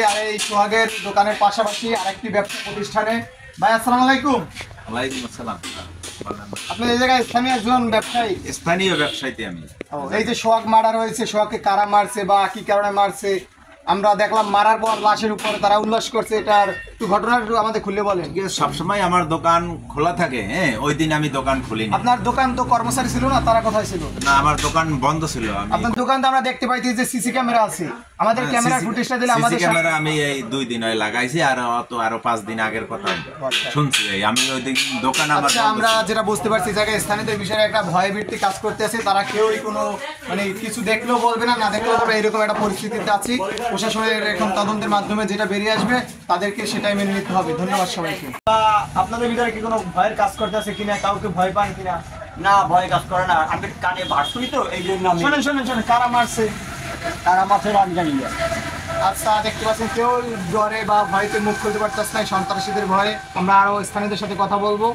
আর এই সোহাগের দোকানের পাশাপাশি আরেকটি ব্যবসা প্রতিষ্ঠানে। ভাই আসসালামু আলাইকুম। ওয়ালাইকুম আসসালাম। আপনি এই জায়গায় স্থানীয় একজন ব্যবসায়ী? স্থানীয় ব্যবসায়ীতে আমি। এই যে সোহাগ মার্ডার হয়েছে, সোহাগকে কারা মারছে বা কি কারণে মারছে, আমরা দেখলাম মারার পর লাশের উপরে তারা উল্লাস করছে, এটার একটু ঘটনা একটু আমাদের খুলে বলেন। সবসময় আমার দোকান খোলা থাকে, হ্যাঁ, ওই দিন আমি দোকান খুলিনি। আপনার দোকান তো কর্মচারী ছিল না, তারা কোথায় ছিল? না, আমার দোকান বন্ধ ছিল। আপনার দোকান তো আমরা দেখতে পাইছি যে সিসি ক্যামেরা আছে, আমাদের ক্যামেরা ফুটেজটা দিলে আমাদের ক্যামেরা আমি এই 2 দিন হয় লাগাইছি, আর আরো 5 দিন আগের কথা শুনছি। আমি ওই দিন দোকান আমার আমরা যেটা বুঝতে পারছি জায়গায় স্থানীয়দের বিষয়ে একটা ভয়ভীতি কাজ করতে আছে, তারা কেউই কোনো মানে কিছু দেখলেও বলবে না, না দেখলেও বলবে, এরকম একটা পরিস্থিতিতে আছি। প্রশাসনের এখন তদন্তের মাধ্যমে যেটা বেরিয়ে আসবে তাদেরকে সেটাই মেনে নিতে হবে। ধন্যবাদ সবাইকে। আপনাদের ভিতরে কি কোনো ভয়ের কাজ করতে আছে কিনা, কাউকে ভয় পান কিনা? না, ভয় কাজ করে না, আমি কানে ভাসুই তো, এই জন্য আমি। শোনেন কারা মারছে? তারা মাছের আমি জানি না। আচ্ছা, দেখতে পাচ্ছেন কেউ জ্বরে বা ভয়তে মুখ খুলতে পারতেছে না সন্ত্রাসীদের ভয়ে। আমরা আরো স্থানীয়দের সাথে কথা বলবো।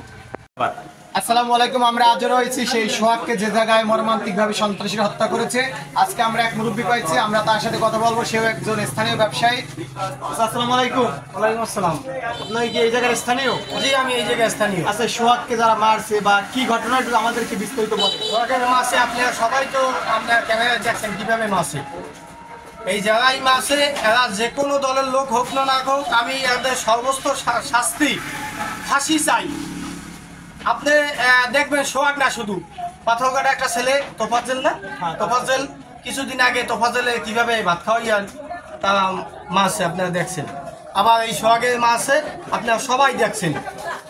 আসসালামু আলাইকুম। আমরা আজ রয়েছি সেই সোহাগকে যে জায়গায় মর্মান্তিকভাবে সন্ত্রাসীরা হত্যা করেছে। আজকে আমরা এক মুরব্বী পাইছি, আমরা তার সাথে কথা বলবো। সেও একজন স্থানীয় ব্যবসায়ী। আসসালামু আলাইকুম। ওয়ালাইকুম আসসালাম। আপনার কি এই জায়গার স্থানীয়? জি, আমি এই জায়গায় স্থানীয়। আচ্ছা, সোহাগকে যারা মারছে বা কি ঘটনা একটু আমাদেরকে বিস্তারিত বলেন। সোহাগের মাছে আপনারা সবাই তো আপনার ক্যামেরা দেখছেন কিভাবে মাছে এই জায়গায় মাছে। এরা যে কোনো দলের লোক হোক না না হোক, আমি এদের সর্বোচ্চ শাস্তি ফাঁসি চাই। আপনি দেখবেন সোহাগ না শুধু পাথরঘাটা একটা ছেলে তোফাজ্জেল, না তোফাজ্জেল, কিছুদিন আগে তোফাজ্জেলে কিভাবে ভাত খাওয়াইয়ান তারা মাছে আপনারা দেখছেন। আবার এই সোহাগের মাছে আপনারা সবাই দেখছেন।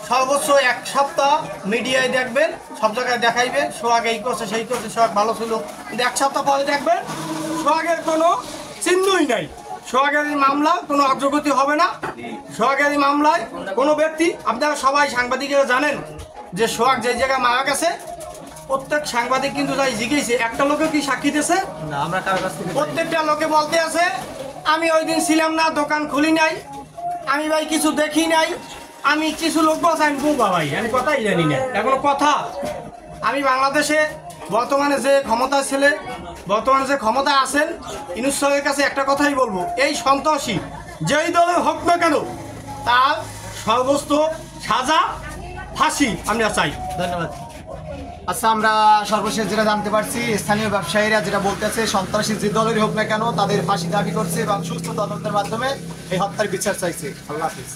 সর্বোচ্চ 1 সপ্তাহ মিডিয়ায় দেখবেন, সব জায়গায় দেখাইবে সোহাগ এই করছে সেই করছে, সোহাগ ভালো ছিল। কিন্তু 1 সপ্তাহ পরে দেখবেন সোহাগের কোনো চিহ্নই নাই। সোহাগের মামলা কোনো অগ্রগতি হবে না। সোহাগের মামলায় কোনো ব্যক্তি, আপনারা সবাই সাংবাদিকেরা জানেন যে সোহাগ যে জায়গায় মারা গেছে, প্রত্যেক সাংবাদিক কিন্তু তাই জিজ্ঞেসে, একটা লোকে কি সাক্ষী দিয়েছে? না, আমরা কারো কাছ থেকে প্রত্যেকটা লোকে বলতে আছে আমি ওই দিন ছিলাম না, দোকান খুলি নাই, আমি ভাই কিছু দেখি নাই, আমি কিছু লোক বলছে আমি বোবা ভাই, আমি কথাই জানি না। এখনো কথা আমি বাংলাদেশে বর্তমানে যে ক্ষমতা ছেলে, বর্তমানে যে ক্ষমতা আছেন ইউনূস সাহেবের কাছে একটা কথাই বলবো, এই সন্ত্রাসী যেই দলের হোক না কেন তার সর্বোচ্চ সাজা ফাঁসি আমরা চাই। ধন্যবাদ। আচ্ছা, আমরা সর্বশেষ যেটা জানতে পারছি, স্থানীয় ব্যবসায়ীরা যেটা বলতেছে, সন্ত্রাসী যে দলেরই হোক না কেন তাদের ফাঁসি দাবি করছে এবং সুস্থ তদন্তের মাধ্যমে এই হত্যার বিচার চাইছে। আল্লাহ হাফিজ।